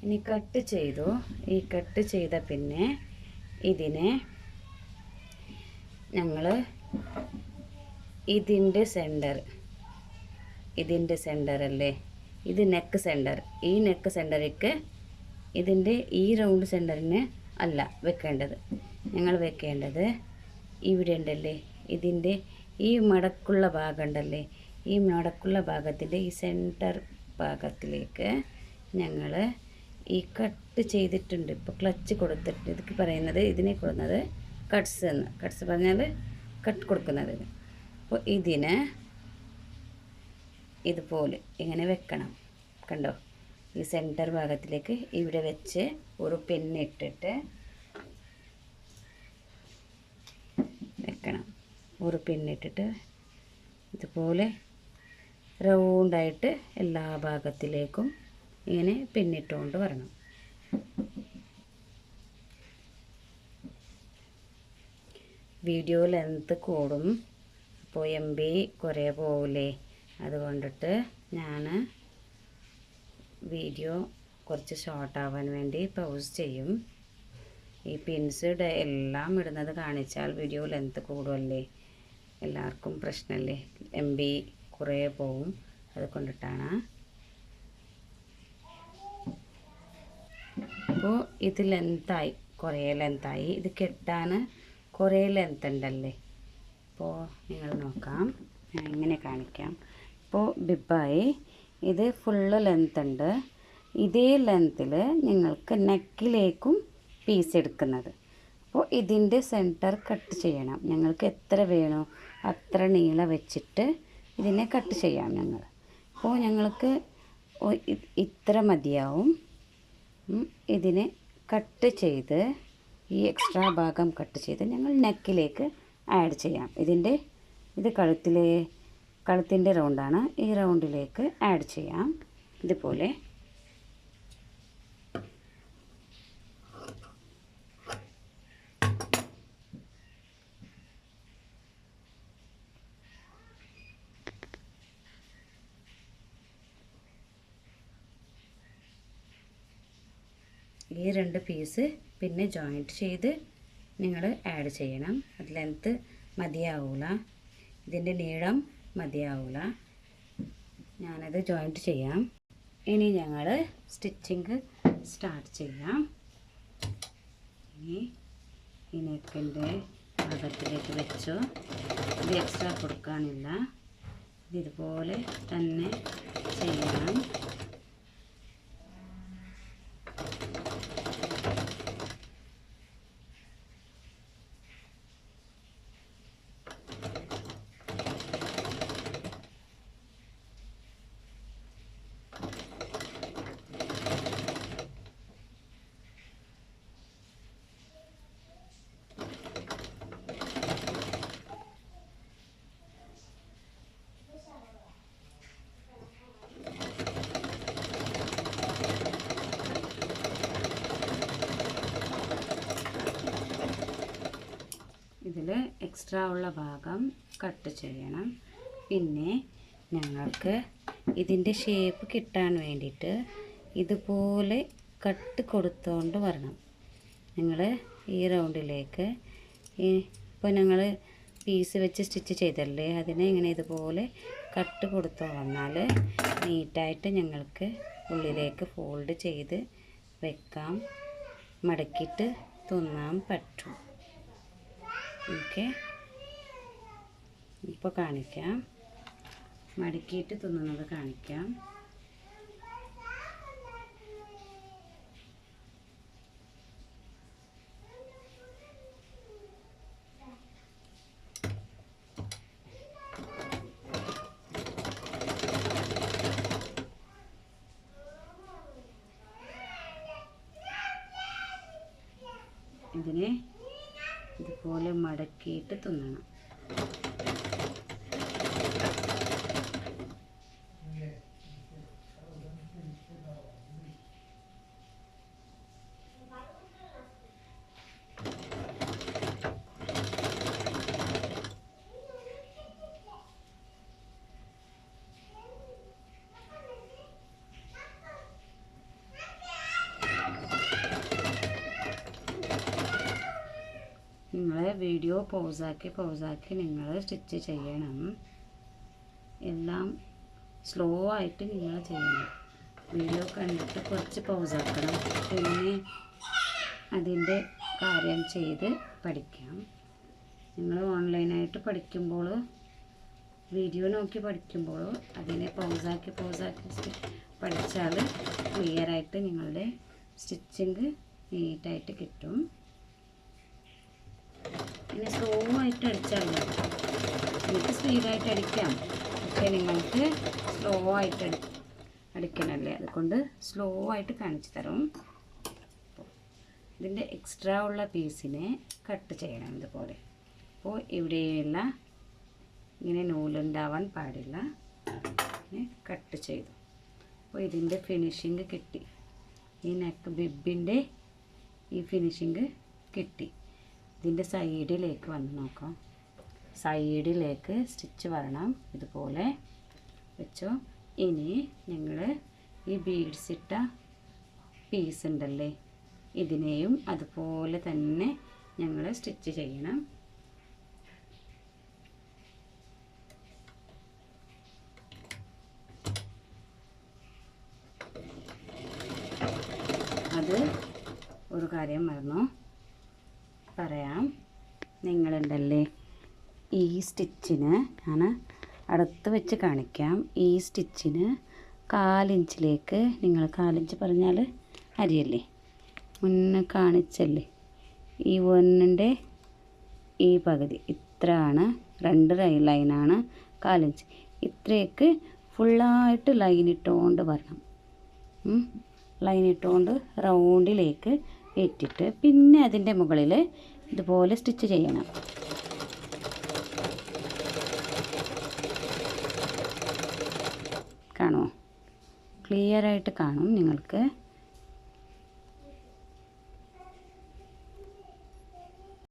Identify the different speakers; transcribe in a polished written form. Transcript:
Speaker 1: ഇനി കട്ട് ചെയ്തു. ഈ കട്ട് ചെയ്ത പിന്നെ ഇതിനെ ഞങ്ങൾ ഇതിൻ്റെ സെൻറ്റർ അല്ലേ, ഇത് നെക്ക് സെൻറ്റർ. ഈ നെക്ക് സെൻറ്ററിലേക്ക് ഇതിൻ്റെ ഈ റൗണ്ട് സെൻറ്ററിന് അല്ല വെക്കേണ്ടത്. ഞങ്ങൾ വെക്കേണ്ടത് ഇവിടെ ഉണ്ടല്ലേ, ഇതിൻ്റെ ഈ മടക്കുള്ള ഭാഗം ഉണ്ടല്ലേ, ഈ മടക്കുള്ള ഭാഗത്തിൻ്റെ ഈ സെൻറ്റർ ഭാഗത്തിലേക്ക് ഞങ്ങൾ ഈ കട്ട് ചെയ്തിട്ടുണ്ട്. ഇപ്പോൾ ക്ലച്ച് കൊടുത്തിട്ട് ഇതൊക്കെ പറയുന്നത്, ഇതിനെ കൊടുക്കുന്നത് കട്ട്സ് എന്ന്. കട്ട്സ് പറഞ്ഞാൽ കട്ട് കൊടുക്കുന്നത്. അപ്പോൾ ഇതിന് ഇതുപോലെ ഇങ്ങനെ വെക്കണം. കണ്ടോ, ഈ സെൻറ്റർ ഭാഗത്തിലേക്ക് ഇവിടെ വെച്ച് ഒരു പിന്നിട്ടിട്ട് വെക്കണം. ഒരു പിന്നിട്ടിട്ട് ഇതുപോലെ റൗണ്ടായിട്ട് എല്ലാ ഭാഗത്തിലേക്കും ഇങ്ങനെ പിന്നിട്ടുകൊണ്ട് വരണം. വീഡിയോ ലെങ്ത്ത് കൂടും, അപ്പോൾ MB കുറേ പോവില്ലേ. അതുകൊണ്ടിട്ട് ഞാൻ വീഡിയോ കുറച്ച് ഷോർട്ടാവാൻ വേണ്ടി പൗസ് ചെയ്യും. ഈ പിൻസ് എല്ലാം ഇടുന്നത് കാണിച്ചാൽ വീഡിയോ ലെങ്ത്ത് കൂടുമല്ലേ, എല്ലാവർക്കും പ്രശ്നമല്ലേ, MB കുറേ പോവും. അതുകൊണ്ടിട്ടാണ്. അപ്പോൾ ഇത് ലെങ്ത്തായി, കുറേ ലെങ്ത്തായി. ഇത് കെട്ടാൻ കുറേ ലെങ്ത്ത് ഉണ്ടല്ലേ. അപ്പോൾ നിങ്ങൾ നോക്കാം, ഞാൻ ഇങ്ങനെ കാണിക്കാം. ഇപ്പോൾ ബിബായി ഇത് ഫുള്ള് ലെങ്ത്ത് ഉണ്ട്. ഇതേ ലെങ്ത്തിൽ നിങ്ങൾക്ക് നെക്കിലേക്കും പീസ് എടുക്കുന്നത്. അപ്പോൾ ഇതിൻ്റെ സെൻറ്റർ കട്ട് ചെയ്യണം. ഞങ്ങൾക്ക് എത്ര വേണോ അത്ര നീളം വെച്ചിട്ട് ഇതിനെ കട്ട് ചെയ്യാം ഞങ്ങൾ. അപ്പോൾ ഞങ്ങൾക്ക് ഇത്ര മതിയാവും. ഇതിനെ കട്ട് ചെയ്ത് ഈ എക്സ്ട്രാ ഭാഗം കട്ട് ചെയ്ത് ഞങ്ങൾ നെക്കിലേക്ക് ആഡ് ചെയ്യാം. ഇത് കഴുത്തിൻ്റെ റൗണ്ടാണ്. ഈ റൗണ്ടിലേക്ക് ആഡ് ചെയ്യാം. ഇതുപോലെ ഈ 2 പീസ് പിന്നെ ജോയിൻറ്റ് ചെയ്ത് നിങ്ങൾ ആഡ് ചെയ്യണം. അത് ലെങ്ത്ത് മതിയാവില്ല, ഇതിൻ്റെ നീളം മതിയാവില്ല. ഞാനത് ജോയിൻറ്റ് ചെയ്യാം. ഇനി ഞങ്ങൾ സ്റ്റിച്ചിങ് സ്റ്റാർട്ട് ചെയ്യാം. ഇനി ഈ നെക്കിൻ്റെ ഭാഗത്തിലേക്ക് വെച്ചു. ഇത് എക്സ്ട്രാ കൊടുക്കാനില്ല, ഇതുപോലെ തന്നെ ചെയ്യണം. ഇതിൽ എക്സ്ട്രാ ഉള്ള ഭാഗം കട്ട് ചെയ്യണം. പിന്നെ ഞങ്ങൾക്ക് ഇതിൻ്റെ ഷേപ്പ് കിട്ടാൻ വേണ്ടിയിട്ട് ഇതുപോലെ കട്ട് കൊടുത്തുകൊണ്ട് വരണം. നിങ്ങൾ ഈ റൗണ്ടിലേക്ക് ഇപ്പോൾ ഞങ്ങൾ പീസ് വെച്ച് സ്റ്റിച്ച് ചെയ്തല്ലേ, അതിനെ ഇങ്ങനെ ഇതുപോലെ കട്ട് കൊടുത്തു വന്നാൽ നീറ്റായിട്ട് ഞങ്ങൾക്ക് ഉള്ളിലേക്ക് ഫോൾഡ് ചെയ്ത് വെക്കാം, മടക്കിയിട്ട് തുന്നാൻ പറ്റും. ഓക്കെ, ഇപ്പോൾ കാണിക്കാം, മടക്കിയിട്ട് തുന്നുന്നത് കാണിക്കാം. ഇതിനെ ഇതുപോലെ മടക്കിയിട്ട് തുന്നണം. നിങ്ങൾ വീഡിയോ പോസാക്കി നിങ്ങൾ സ്റ്റിച്ച് ചെയ്യണം. എല്ലാം സ്ലോ ആയിട്ട് നിങ്ങൾ ചെയ്യണം. വീഡിയോ കണ്ടിട്ട് കുറച്ച് പോസാക്കണം, പിന്നെ അതിൻ്റെ കാര്യം ചെയ്ത് പഠിക്കാം. നിങ്ങൾ ഓൺലൈനായിട്ട് പഠിക്കുമ്പോൾ, വീഡിയോ നോക്കി പഠിക്കുമ്പോൾ അതിനെ പോസാക്കി പഠിച്ചാൽ ക്ലിയറായിട്ട് നിങ്ങളുടെ സ്റ്റിച്ചിങ് നീറ്റായിട്ട് കിട്ടും. ഇനി സ്ലോ ആയിട്ട് അടിച്ചാൽ എനിക്ക് സ്പീഡായിട്ട് അടിക്കാം, പക്ഷേ നിങ്ങൾക്ക് സ്ലോ ആയിട്ട് അടിക്കണമല്ലേ, അതുകൊണ്ട് സ്ലോ ആയിട്ട് കാണിച്ചു തരും. ഇതിൻ്റെ എക്സ്ട്രാ ഉള്ള പീസിനെ കട്ട് ചെയ്യണം ഇതുപോലെ. അപ്പോൾ ഇവിടെയുള്ള ഇങ്ങനെ നൂലുണ്ടാവാൻ പാടില്ല, കട്ട് ചെയ്തു. അപ്പോൾ ഇതിൻ്റെ ഫിനിഷിങ് കിട്ടി. ഈ നെക്ക് ബിബിൻ്റെ ഈ ഫിനിഷിങ് കിട്ടി. ഇതിൻ്റെ സൈഡിലേക്ക് വന്ന് നോക്കാം. സൈഡിലേക്ക് സ്റ്റിച്ച് വരണം, ഇതുപോലെ വെച്ചോ. ഇനി നിങ്ങൾ ഈ ബീഡ്സ് ഇട്ട പീസ് ഉണ്ടല്ലേ, ഇതിനെയും അതുപോലെ തന്നെ ഞങ്ങൾ സ്റ്റിച്ച് ചെയ്യണം. അത് ഒരു കാര്യം മറന്നു പറയാം. നിങ്ങളുണ്ടല്ലേ, ഈ സ്റ്റിച്ചിന് ഞാൻ അടുത്ത് വെച്ച് കാണിക്കാം. ഈ സ്റ്റിച്ചിന് 1/4 ഇഞ്ചിലേക്ക്, നിങ്ങൾ 1/4 ഇഞ്ച് പറഞ്ഞാൽ അരിയല്ലേ, മുന്നേ കാണിച്ചല്ലേ, ഈ ഒന്നിൻ്റെ ഈ പകുതി ഇത്രയാണ്, 2 ലൈനാണ് 1/4 ഇഞ്ച്. ഇത്രയൊക്കെ ഫുള്ളായിട്ട് ലൈൻ ഇട്ടുകൊണ്ട് വരണം. ലൈൻ ഇട്ടുകൊണ്ട് റൗണ്ടിലേക്ക് ഇട്ടിട്ട് പിന്നെ അതിൻ്റെ മുകളിൽ ഇതുപോലെ സ്റ്റിച്ച് ചെയ്യണം. കാണുമോ? ക്ലിയറായിട്ട് കാണും നിങ്ങൾക്ക്.